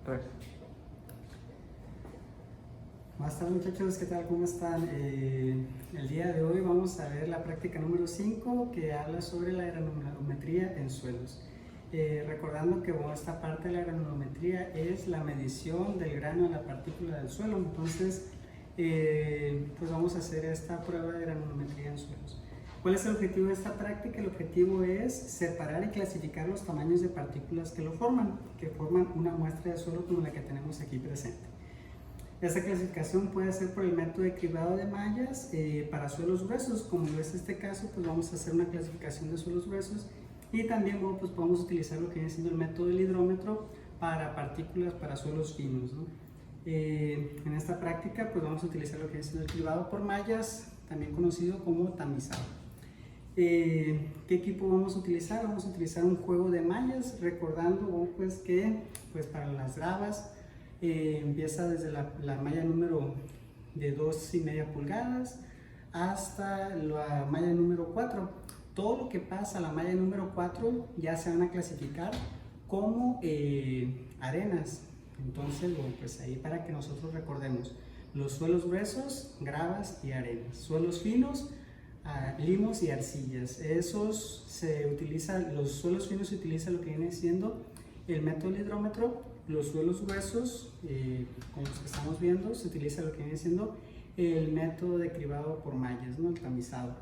Tres. Buenas tardes muchachos, ¿qué tal? ¿Cómo están? El día de hoy vamos a ver la práctica número 5 que habla sobre la granulometría en suelos. Recordando que esta parte de la granulometría es la medición del grano de la partícula del suelo, entonces pues vamos a hacer esta prueba de granulometría en suelos. ¿Cuál es el objetivo de esta práctica? El objetivo es separar y clasificar los tamaños de partículas que forman una muestra de suelo como la que tenemos aquí presente. Esta clasificación puede ser por el método de cribado de mallas para suelos gruesos, como es este caso, pues vamos a hacer una clasificación de suelos gruesos, y también pues podemos utilizar lo que viene siendo el método del hidrómetro para partículas para suelos finos, ¿no? En esta práctica pues vamos a utilizar lo que viene siendo el cribado por mallas, también conocido como tamizado. ¿Qué equipo vamos a utilizar? Vamos a utilizar un juego de mallas, recordando pues que pues para las gravas empieza desde la malla número de 2,5 pulgadas hasta la malla número 4. Todo lo que pasa a la malla número 4 ya se van a clasificar como arenas. Entonces, bueno, pues ahí para que nosotros recordemos: los suelos gruesos, gravas y arenas; suelos finos, limos y arcillas. Los suelos finos se utiliza lo que viene siendo el método del hidrómetro. Los suelos gruesos, como los que estamos viendo, se utiliza lo que viene siendo el método de cribado por mallas, ¿no? El tamizado.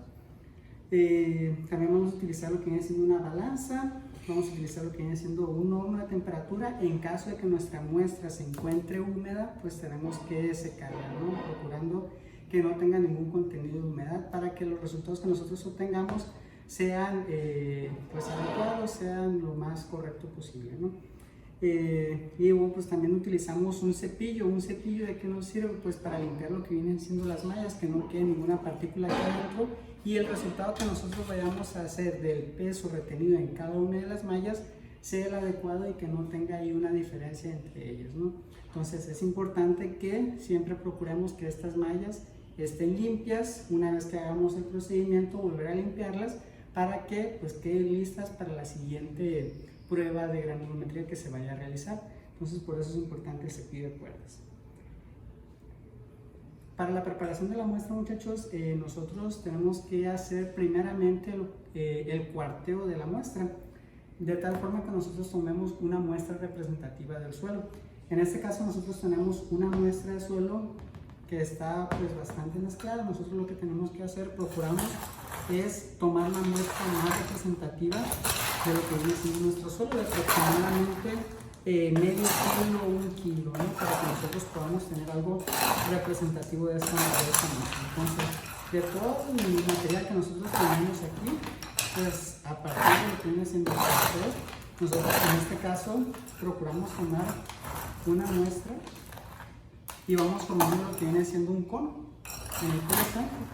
También vamos a utilizar lo que viene siendo una balanza. Vamos a utilizar lo que viene siendo un horno de temperatura. En caso de que nuestra muestra se encuentre húmeda, pues tenemos que secarla, ¿no? Procurando que no tenga ningún contenido de humedad para que los resultados que nosotros obtengamos sean pues adecuados, sean lo más correcto posible, ¿no? Y bueno, pues también utilizamos un cepillo. ¿Un cepillo de qué nos sirve? Pues para limpiar lo que vienen siendo las mallas, que no quede ninguna partícula aquí adentro, y el resultado que nosotros vayamos a hacer del peso retenido en cada una de las mallas sea el adecuado y que no tenga ahí una diferencia entre ellas, ¿no? Entonces es importante que siempre procuremos que estas mallas estén limpias. Una vez que hagamos el procedimiento, volver a limpiarlas para que pues queden listas para la siguiente prueba de granulometría que se vaya a realizar. Entonces por eso es importante el cepillo de cuerdas. Para la preparación de la muestra, muchachos, nosotros tenemos que hacer primeramente el cuarteo de la muestra, de tal forma que nosotros tomemos una muestra representativa del suelo. En este caso nosotros tenemos una muestra de suelo que está pues bastante mezclada. Nosotros lo que tenemos que hacer, procuramos, es tomar la muestra más representativa de lo que viene siendo nuestro suelo, de aproximadamente medio kilo o 1 kilo, ¿no? Para que nosotros podamos tener algo representativo de esta muestra. Entonces, de todo el material que nosotros tenemos aquí, pues a partir de lo que viene siendo el papel, nosotros en este caso procuramos tomar una muestra y vamos formando lo que viene siendo un cono. En el cono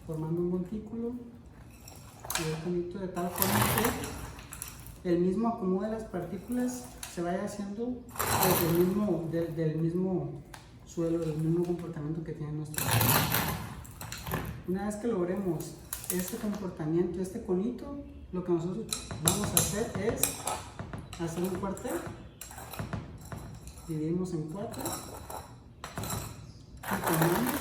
formando un montículo de tal forma que el mismo acomodo de las partículas se vaya haciendo del mismo suelo, del mismo comportamiento que tiene nuestro suelo. Una vez que logremos este comportamiento, este conito, lo que nosotros vamos a hacer es hacer un cuartel. Dividimos en 4 y tomamos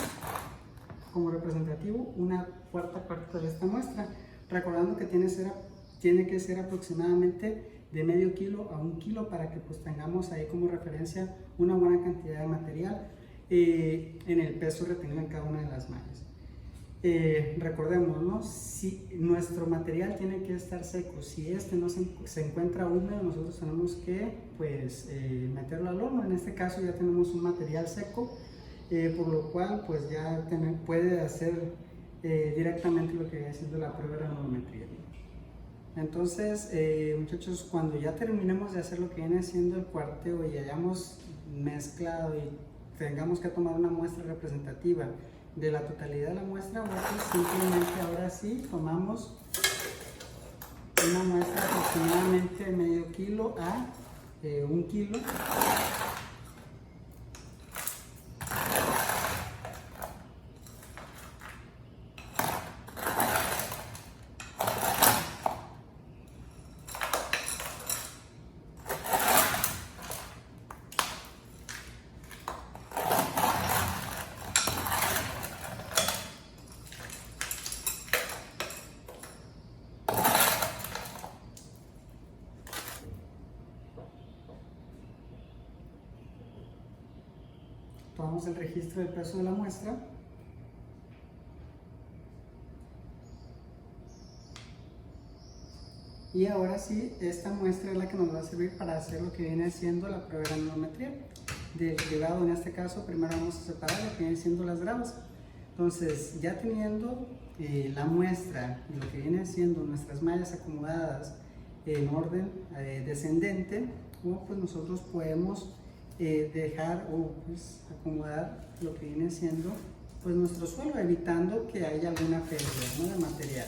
como representativo una cuarta parte de esta muestra, recordando que tiene que ser aproximadamente de medio kilo a 1 kilo para que pues tengamos ahí como referencia una buena cantidad de material en el peso retenido en cada una de las mallas. Recordemos, ¿no? Si nuestro material tiene que estar seco, si este no se encuentra húmedo, nosotros tenemos que pues meterlo al horno. En este caso ya tenemos un material seco, por lo cual pues ya puede hacer directamente lo que viene siendo la prueba de granulometría. Entonces, muchachos, cuando ya terminemos de hacer lo que viene siendo el cuarteo y hayamos mezclado y tengamos que tomar una muestra representativa de la totalidad de la muestra, pues simplemente ahora sí tomamos una muestra aproximadamente de medio kilo a 1 kilo tomamos el registro del peso de la muestra. Y ahora sí, esta muestra es la que nos va a servir para hacer lo que viene siendo la prueba de granulometría. Del grado, en este caso, primero vamos a separar lo que vienen siendo las gradas. Entonces, ya teniendo la muestra y lo que vienen siendo nuestras mallas acomodadas en orden descendente, pues nosotros podemos dejar o pues, acomodar lo que viene siendo pues, nuestro suelo, evitando que haya alguna pérdida, ¿no?, de material.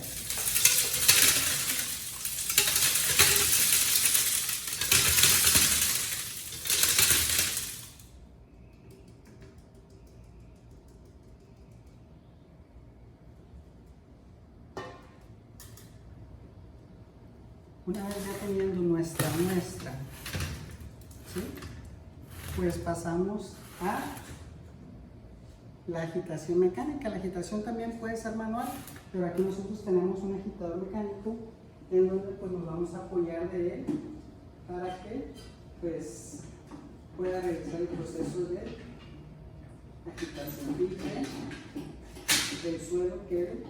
Una vez ya teniendo nuestra muestra, ¿sí?, pues pasamos a la agitación mecánica. La agitación también puede ser manual, pero aquí nosotros tenemos un agitador mecánico en donde pues nos vamos a apoyar de él para que pues pueda realizar el proceso de agitación y que el suelo quede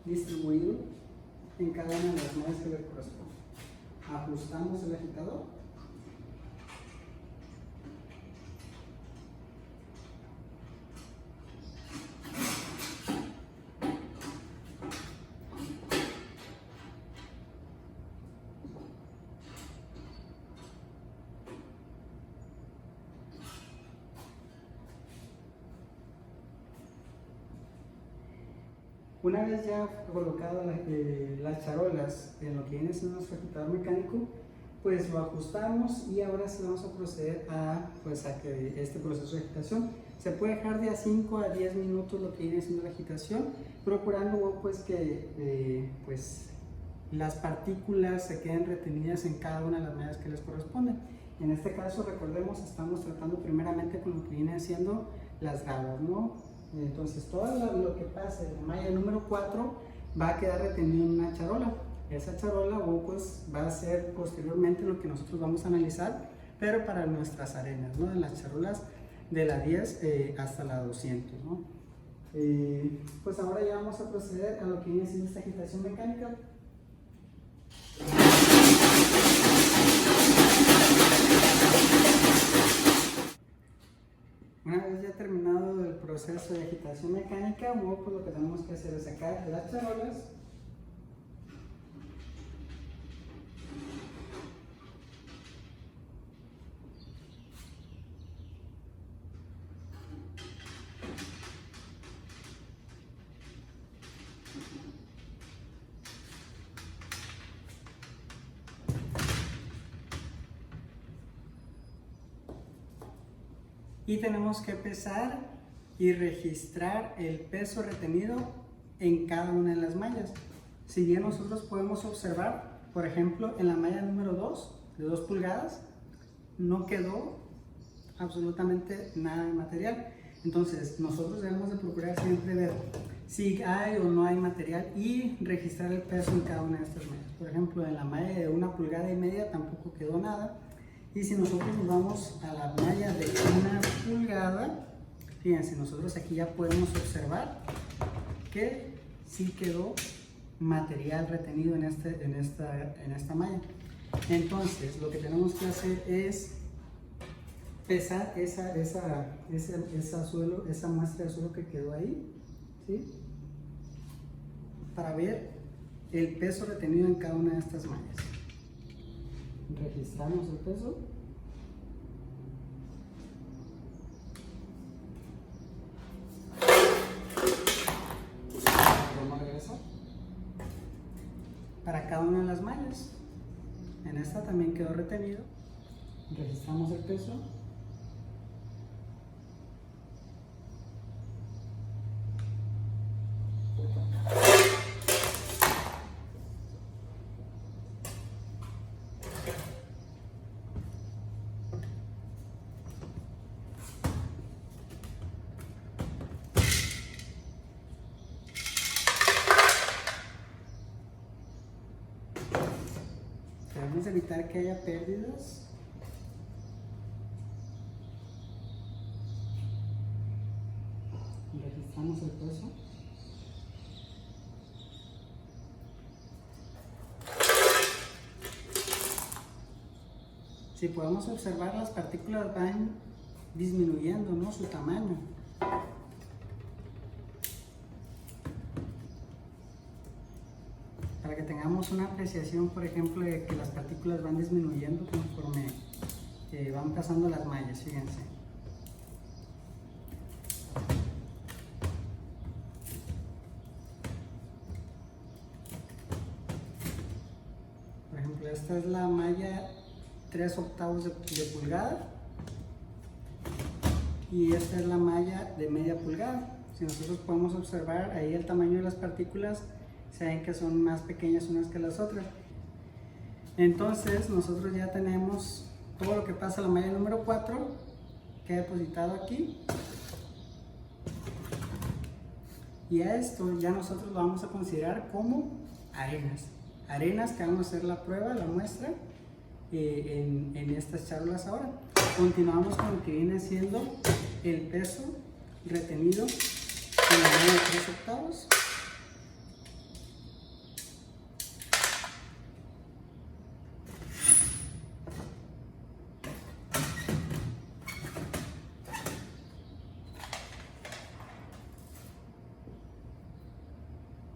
distribuido en cada una de las mallas que le corresponde. Ajustamos el agitador. Una vez ya colocado las charolas en lo que viene siendo nuestro agitador mecánico, pues lo ajustamos y ahora sí vamos a proceder a, pues, a que este proceso de agitación se puede dejar de a 5 a 10 minutos lo que viene siendo la agitación, procurando pues que pues, las partículas se queden retenidas en cada una de las mallas que les corresponden. En este caso, recordemos, estamos tratando primeramente con lo que viene siendo las gradas, ¿no? Entonces todo lo que pase de la malla número 4 va a quedar retenido en una charola. Esa charola pues, va a ser posteriormente lo que nosotros vamos a analizar, pero para nuestras arenas, ¿no?, en las charolas de la 10 hasta la 200, ¿no? Pues ahora ya vamos a proceder a lo que viene siendo esta agitación mecánica. Una vez ya terminado el proceso de agitación mecánica, pues lo que tenemos que hacer es sacar las charolas y tenemos que pesar y registrar el peso retenido en cada una de las mallas. Si bien nosotros podemos observar, por ejemplo, en la malla número 2 de 2 pulgadas no quedó absolutamente nada de material. Entonces nosotros debemos de procurar siempre ver si hay o no hay material y registrar el peso en cada una de estas mallas. Por ejemplo, en la malla de 1,5 pulgadas tampoco quedó nada. Y si nosotros nos vamos a la malla de 1 pulgada, fíjense, nosotros aquí ya podemos observar que sí quedó material retenido en esta malla. Entonces, lo que tenemos que hacer es pesar esa muestra de suelo que quedó ahí, ¿sí?, para ver el peso retenido en cada una de estas mallas. Registramos el peso. Vamos a regresar. Para cada una de las mallas. En esta también quedó retenido. Registramos el peso. Debemos evitar que haya pérdidas. Registramos el peso. Si podemos observar, las partículas van disminuyendo, ¿no?, su tamaño. Para que tengamos una apreciación, por ejemplo, de que las partículas van disminuyendo conforme van pasando las mallas, fíjense. Por ejemplo, esta es la malla 3/8 de pulgada y esta es la malla de media pulgada. Si nosotros podemos observar ahí el tamaño de las partículas, se ven que son más pequeñas unas que las otras. Entonces nosotros ya tenemos todo lo que pasa a la malla número 4 que he depositado aquí, y a esto ya nosotros lo vamos a considerar como arenas que vamos a hacer la prueba, la muestra en estas charolas. Ahora continuamos con lo que viene siendo el peso retenido en la malla de 3/8.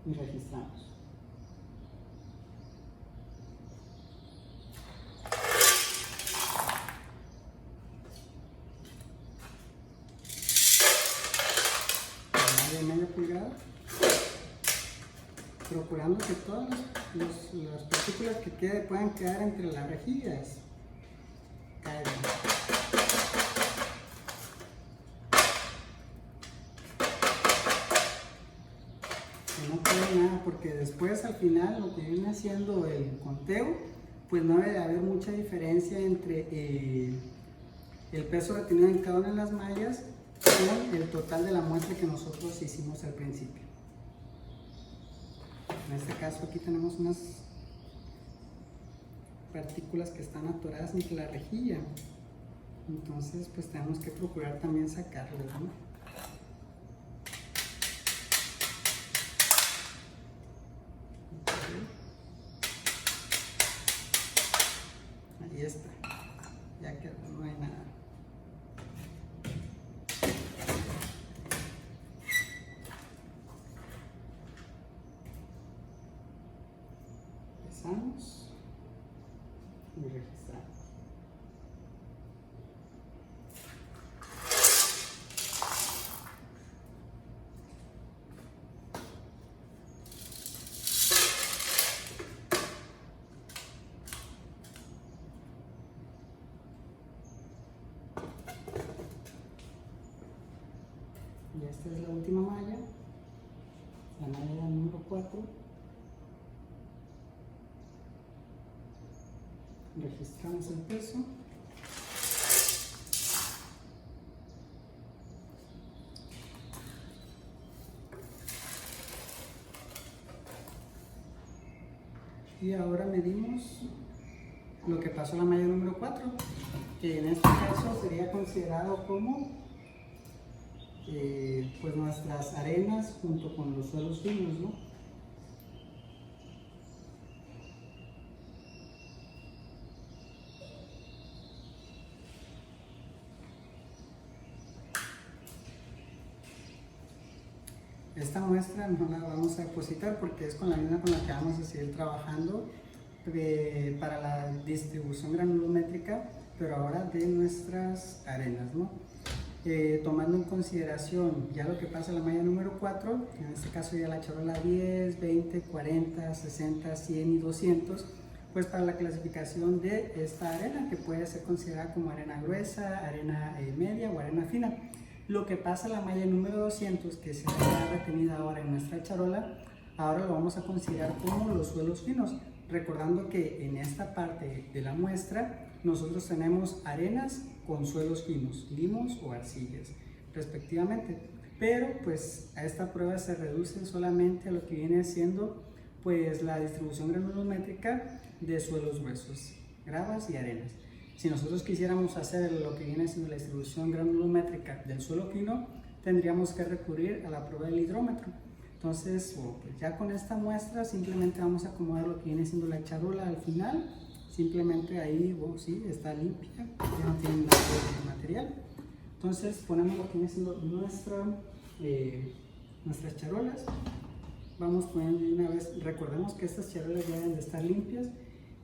Y registramos. De media pulgada, procurando que todas las partículas que puedan quedar entre las rejillas caigan. Que no quede nada, porque después al final lo que viene haciendo el conteo, pues no debe haber mucha diferencia entre el peso retenido en cada una de las mallas con el total de la muestra que nosotros hicimos al principio. En este caso aquí tenemos unas partículas que están atoradas entre la rejilla, entonces pues tenemos que procurar también sacarlas, ¿no? Ahí está, ya quedó, no hay nada. Pesamos y registramos. Y esta es la última malla, la malla número 4. Registramos el peso. Y ahora medimos lo que pasó a la malla número 4, que en este caso sería considerado como pues nuestras arenas junto con los suelos finos, ¿no? Esta muestra no la vamos a depositar porque es con la misma con la que vamos a seguir trabajando para la distribución granulométrica, pero ahora de nuestras arenas, ¿no? Tomando en consideración ya lo que pasa en la malla número 4, en este caso ya la charola 10, 20, 40, 60, 100 y 200, pues para la clasificación de esta arena, que puede ser considerada como arena gruesa, arena media o arena fina. Lo que pasa en la malla número 200, que se ha retenida ahora en nuestra charola, ahora lo vamos a considerar como los suelos finos, recordando que en esta parte de la muestra nosotros tenemos arenas con suelos finos, limos o arcillas respectivamente, pero pues a esta prueba se reduce solamente a lo que viene siendo pues la distribución granulométrica de suelos gruesos, gravas y arenas. Si nosotros quisiéramos hacer lo que viene siendo la distribución granulométrica del suelo fino, tendríamos que recurrir a la prueba del hidrómetro. Entonces, pues ya con esta muestra simplemente vamos a acomodar lo que viene siendo la charola al final. Simplemente ahí, sí, está limpia, ya no tiene nada de material. Entonces ponemos lo que viene siendo nuestras charolas. Vamos poniendo de una vez, recordemos que estas charolas deben de estar limpias.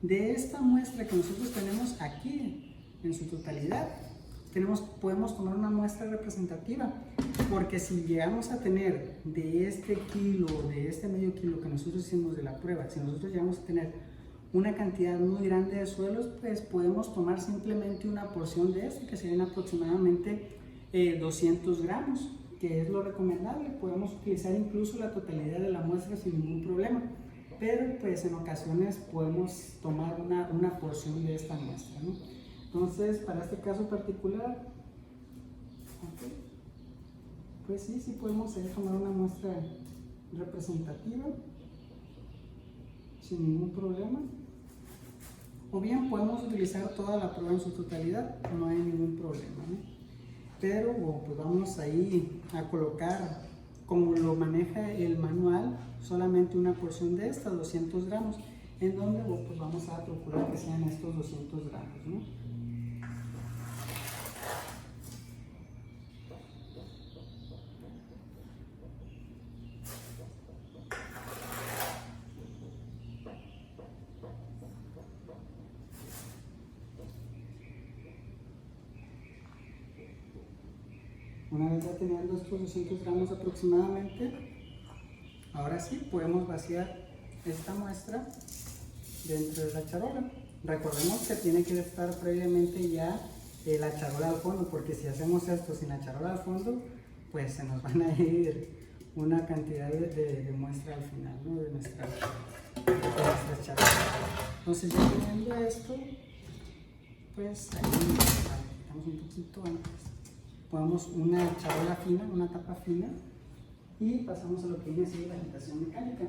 De esta muestra que nosotros tenemos aquí, en su totalidad, podemos tomar una muestra representativa, porque si llegamos a tener de este kilo, de este medio kilo que nosotros hicimos de la prueba, si nosotros llegamos a tener una cantidad muy grande de suelos, pues podemos tomar simplemente una porción de este, que serían aproximadamente 200 gramos, que es lo recomendable. Podemos utilizar incluso la totalidad de la muestra sin ningún problema, pero pues en ocasiones podemos tomar una porción de esta muestra, ¿no? Entonces, para este caso particular, pues sí podemos tomar una muestra representativa sin ningún problema, o bien podemos utilizar toda la prueba en su totalidad, no hay ningún problema, ¿no? Pero pues vamos ahí a colocar, como lo maneja el manual, solamente una porción de estas, 200 gramos, en donde pues vamos a procurar que sean estos 200 gramos, ¿no? Una vez ya teniendo estos 200 gramos aproximadamente, ahora sí podemos vaciar esta muestra dentro de la charola. Recordemos que tiene que estar previamente ya la charola al fondo, porque si hacemos esto sin la charola al fondo, pues se nos van a ir una cantidad de muestra al final, ¿no? de nuestra charola. Entonces ya teniendo esto, pues ahí quitamos un poquito antes. Ponemos una charola fina, una tapa fina, y pasamos a lo que viene siendo la agitación mecánica.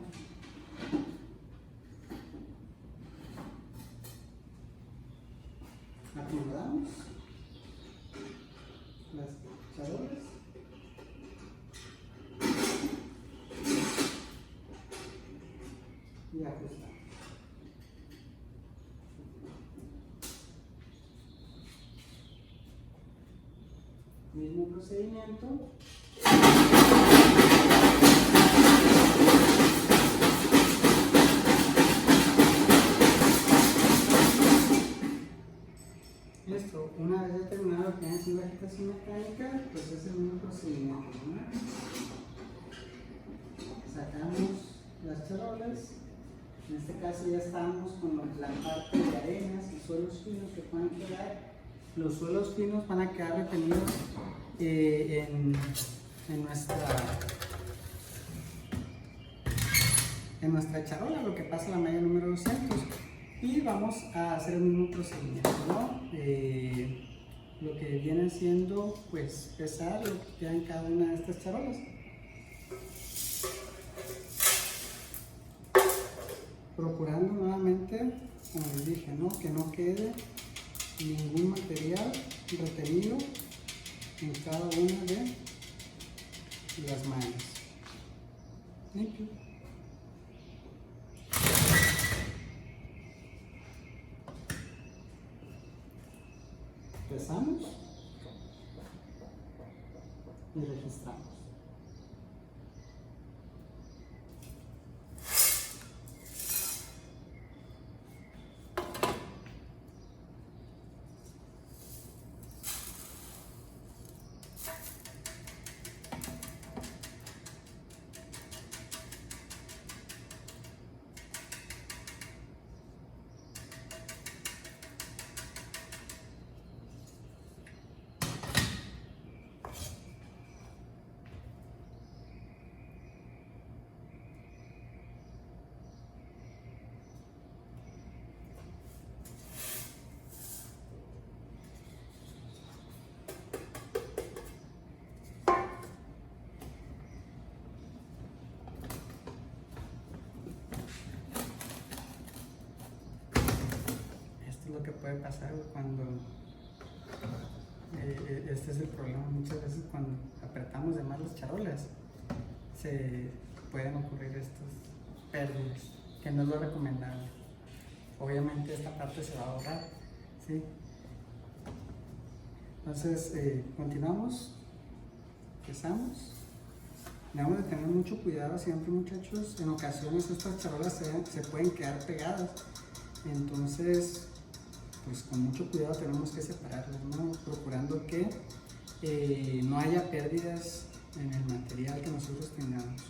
Acomodamos las charolas y ajustamos. Mismo procedimiento. Listo, una vez ya terminado lo que es la agitación mecánica, pues es el mismo procedimiento, ¿no? Sacamos las charolas. En este caso ya estamos con la parte de arenas y suelos finos que puedan quedar. Los suelos finos van a quedar retenidos en nuestra charola, lo que pasa a la malla número 200. Y vamos a hacer el mismo procedimiento, ¿no? Lo que viene siendo, pues, pesar lo que queda en cada una de estas charolas. Procurando nuevamente, como les dije, ¿no? Que no quede ningún material retenido en cada una de las mallas. Limpio. Pesamos y registramos. Lo que puede pasar cuando este es el problema muchas veces cuando apretamos de más las charolas, se pueden ocurrir estas pérdidas, que no es lo recomendable. Obviamente esta parte se va a ahorrar, ¿sí? Entonces, continuamos, empezamos. Debemos de tener mucho cuidado siempre, muchachos. En ocasiones estas charolas se pueden quedar pegadas, entonces pues con mucho cuidado tenemos que separarlas, ¿no? Procurando que no haya pérdidas en el material que nosotros tengamos.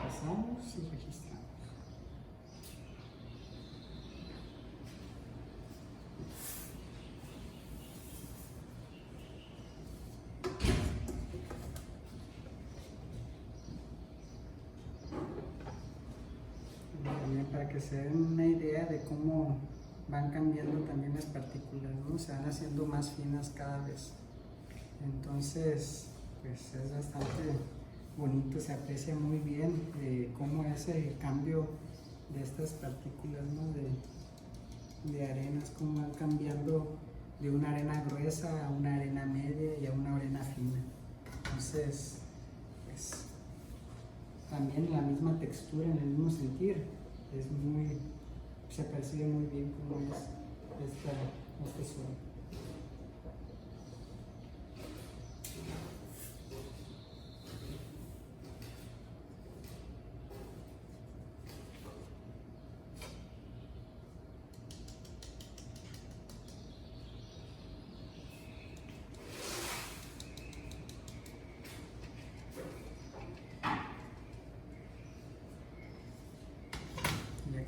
Pasamos y registramos. Para que se den una idea de cómo van cambiando también las partículas, ¿no? Se van haciendo más finas cada vez. Entonces, pues es bastante bonito, se aprecia muy bien cómo es el cambio de estas partículas, ¿no? de arenas, cómo van cambiando de una arena gruesa a una arena media y a una arena fina. Entonces, pues también la misma textura, en el mismo sentir. Se percibe muy bien cómo es este suelo.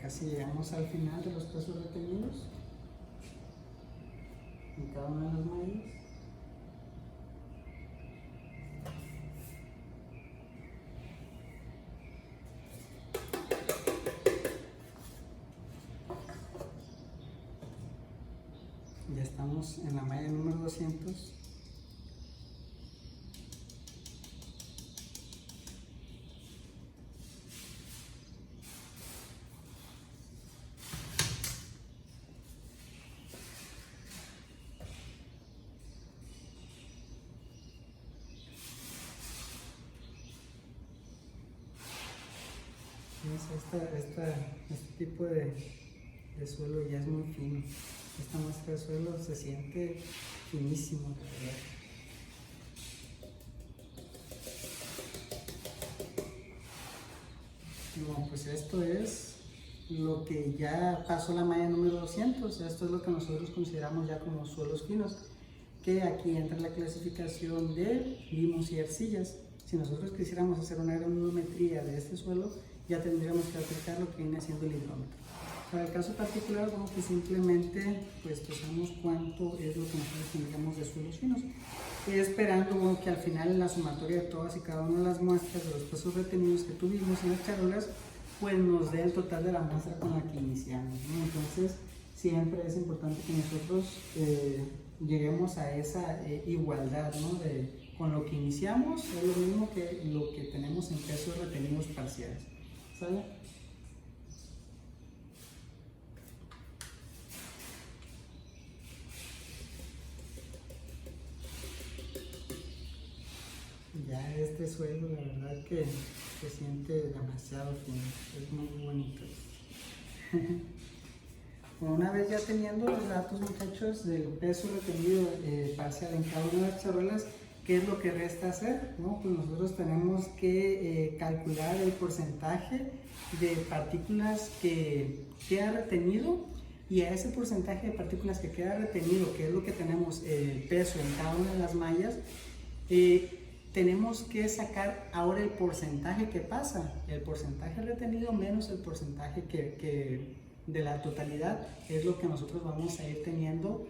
Casi llegamos al final de los pesos retenidos en cada una de las mallas. Ya estamos en la malla número 200. Este tipo de suelo ya es muy fino. Esta muestra de suelo se siente finísimo, ¿verdad? No, pues esto es lo que ya pasó la malla número 200. Esto es lo que nosotros consideramos ya como suelos finos, que aquí entra la clasificación de limos y arcillas. Si nosotros quisiéramos hacer una granulometría de este suelo, ya tendríamos que aplicar lo que viene siendo el hidrómetro. Para el caso particular, vamos que simplemente pues pesamos cuánto es lo que nosotros tendríamos de suelos finos, esperando que al final, en la sumatoria de todas y cada una de las muestras de los pesos retenidos que tuvimos en las charolas, pues nos dé el total de la muestra con la que iniciamos, ¿no? Entonces siempre es importante que nosotros lleguemos a esa igualdad, ¿no? Con lo que iniciamos es lo mismo que lo que tenemos en pesos retenidos parciales, ¿sale? Ya este suelo, la verdad que se siente demasiado fino, es muy bonito. Bueno, una vez ya teniendo los datos, muchachos, del peso retenido parcial en cada una de las charolas, ¿qué es lo que resta hacer? ¿No? Pues nosotros tenemos que calcular el porcentaje de partículas que queda retenido, y a ese porcentaje de partículas que queda retenido, que es lo que tenemos el peso en cada una de las mallas, tenemos que sacar ahora el porcentaje que pasa, el porcentaje retenido menos el porcentaje de la totalidad, es lo que nosotros vamos a ir teniendo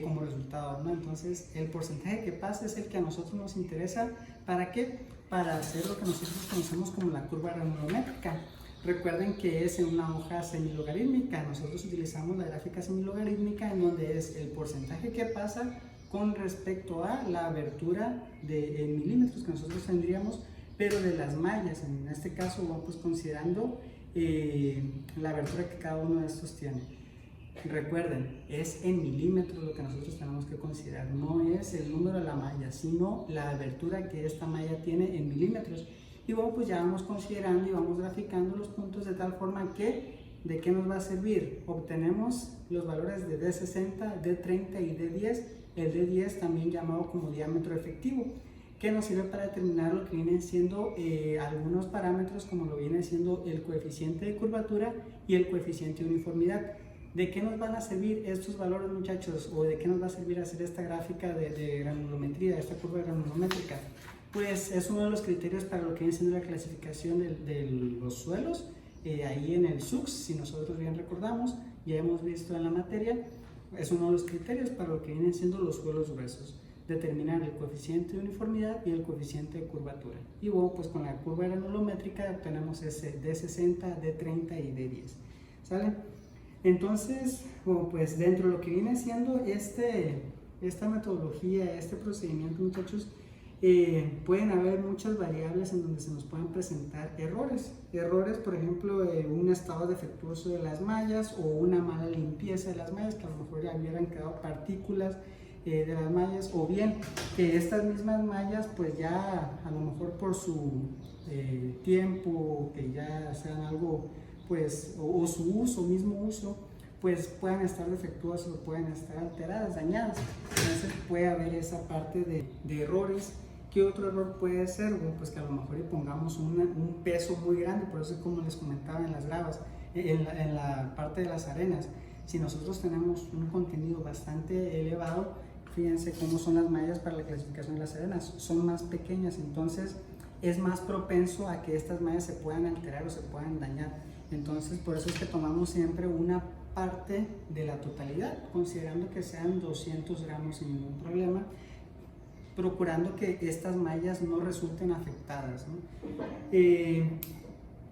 como resultado, ¿no? Entonces el porcentaje que pasa es el que a nosotros nos interesa. ¿Para qué? Para hacer lo que nosotros conocemos como la curva granulométrica. Recuerden que es en una hoja semilogarítmica. Nosotros utilizamos la gráfica semilogarítmica, en donde es el porcentaje que pasa con respecto a la abertura en milímetros que nosotros tendríamos, pero de las mallas. En este caso vamos pues considerando la abertura que cada uno de estos tiene. Recuerden, es en milímetros lo que nosotros tenemos que considerar, no es el número de la malla, sino la abertura que esta malla tiene en milímetros. Y bueno, pues ya vamos considerando y vamos graficando los puntos de tal forma que, ¿de qué nos va a servir? Obtenemos los valores de D60, D30 y D10, el D10 también llamado como diámetro efectivo, que nos sirve para determinar lo que vienen siendo algunos parámetros, como lo viene siendo el coeficiente de curvatura y el coeficiente de uniformidad. ¿De qué nos van a servir estos valores, muchachos? ¿O de qué nos va a servir hacer esta gráfica de granulometría, esta curva granulométrica? Pues es uno de los criterios para lo que viene siendo la clasificación de los suelos. Ahí en el SUX, si nosotros bien recordamos, ya hemos visto en la materia, es uno de los criterios para lo que vienen siendo los suelos gruesos. Determinar el coeficiente de uniformidad y el coeficiente de curvatura. Y bueno, pues con la curva granulométrica obtenemos ese D60, D30 y D10. ¿Sale? Entonces, bueno, pues dentro de lo que viene siendo esta metodología, este procedimiento, muchachos, pueden haber muchas variables en donde se nos pueden presentar errores. Errores, por ejemplo, un estado defectuoso de las mallas o una mala limpieza de las mallas, que a lo mejor ya hubieran quedado partículas de las mallas, o bien que estas mismas mallas, pues ya a lo mejor por su tiempo, que ya sean algo, pues, o su mismo uso, pues puedan estar defectuosas o pueden estar alteradas, dañadas. Entonces puede haber esa parte de errores. ¿Qué otro error puede ser? Bueno, pues que a lo mejor le pongamos un peso muy grande, por eso es como les comentaba en las gravas, en la parte de las arenas. Si nosotros tenemos un contenido bastante elevado, fíjense cómo son las mallas para la clasificación de las arenas, son más pequeñas, entonces es más propenso a que estas mallas se puedan alterar o se puedan dañar. Entonces por eso es que tomamos siempre una parte de la totalidad, considerando que sean 200 gramos sin ningún problema, procurando que estas mallas no resulten afectadas, ¿no?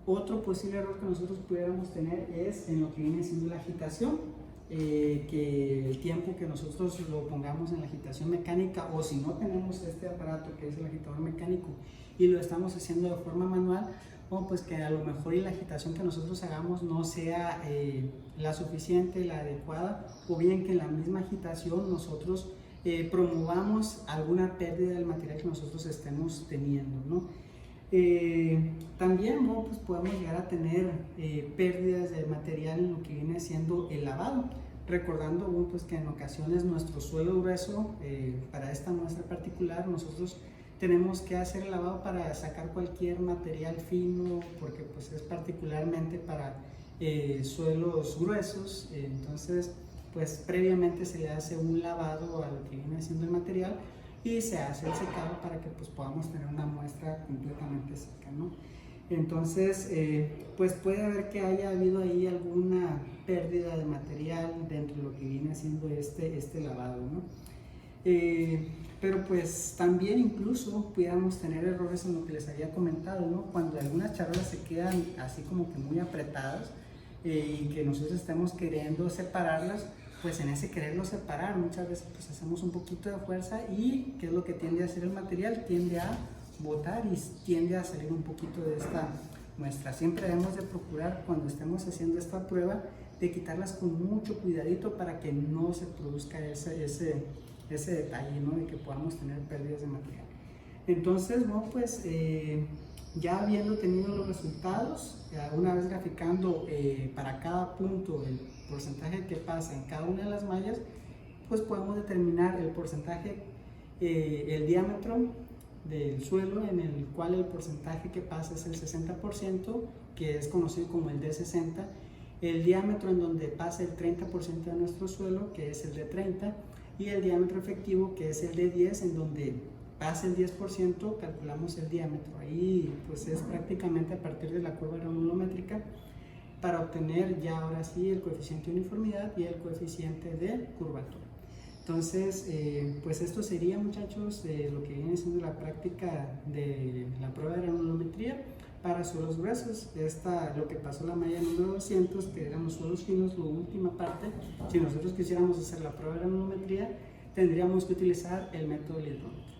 Otro posible error que nosotros pudiéramos tener es en lo que viene siendo la agitación, que el tiempo que nosotros lo pongamos en la agitación mecánica, o si no tenemos este aparato que es el agitador mecánico y lo estamos haciendo de forma manual, o pues que a lo mejor y la agitación que nosotros hagamos no sea la suficiente, la adecuada, o bien que en la misma agitación nosotros promovamos alguna pérdida del material que nosotros estemos teniendo, ¿no? También, ¿no? Pues podemos llegar a tener pérdidas de material en lo que viene siendo el lavado, recordando, bueno, pues que en ocasiones nuestro suelo grueso, para esta muestra particular, nosotros tenemos que hacer el lavado para sacar cualquier material fino, porque pues es particularmente para suelos gruesos. Entonces pues previamente se le hace un lavado a lo que viene siendo el material y se hace el secado para que pues podamos tener una muestra completamente seca, ¿no? Entonces pues puede haber que haya habido ahí alguna pérdida de material dentro de lo que viene siendo este lavado, ¿no? Pero pues también incluso pudiéramos tener errores en lo que les había comentado, ¿no? Cuando algunas charolas se quedan así como que muy apretadas y que nosotros estemos queriendo separarlas, pues en ese quererlo separar muchas veces pues hacemos un poquito de fuerza y ¿qué es lo que tiende a hacer el material? Tiende a botar y tiende a salir un poquito de esta muestra. Siempre debemos de procurar cuando estemos haciendo esta prueba de quitarlas con mucho cuidadito para que no se produzca ese detalle, ¿no? De que podamos tener pérdidas de material. Entonces, bueno, pues ya habiendo tenido los resultados, una vez graficando para cada punto el porcentaje que pasa en cada una de las mallas, pues podemos determinar el porcentaje, el diámetro del suelo en el cual el porcentaje que pasa es el 60%, que es conocido como el D60, el diámetro en donde pasa el 30% de nuestro suelo, que es el D30, y el diámetro efectivo, que es el D10, en donde pasa el 10%, calculamos el diámetro. Ahí pues es prácticamente a partir de la curva granulométrica para obtener ya ahora sí el coeficiente de uniformidad y el coeficiente de curvatura. Entonces, pues esto sería, muchachos, lo que viene siendo la práctica de la prueba de granulometría para suelos gruesos. Lo que pasó la malla número 200, que eran los suelos finos, la última parte. Si nosotros quisiéramos hacer la prueba de granulometría, tendríamos que utilizar el método del hidrómetro.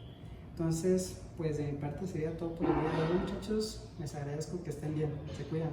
Entonces, pues de mi parte sería todo por el día de hoy, muchachos. Les agradezco que estén bien. Se cuidan.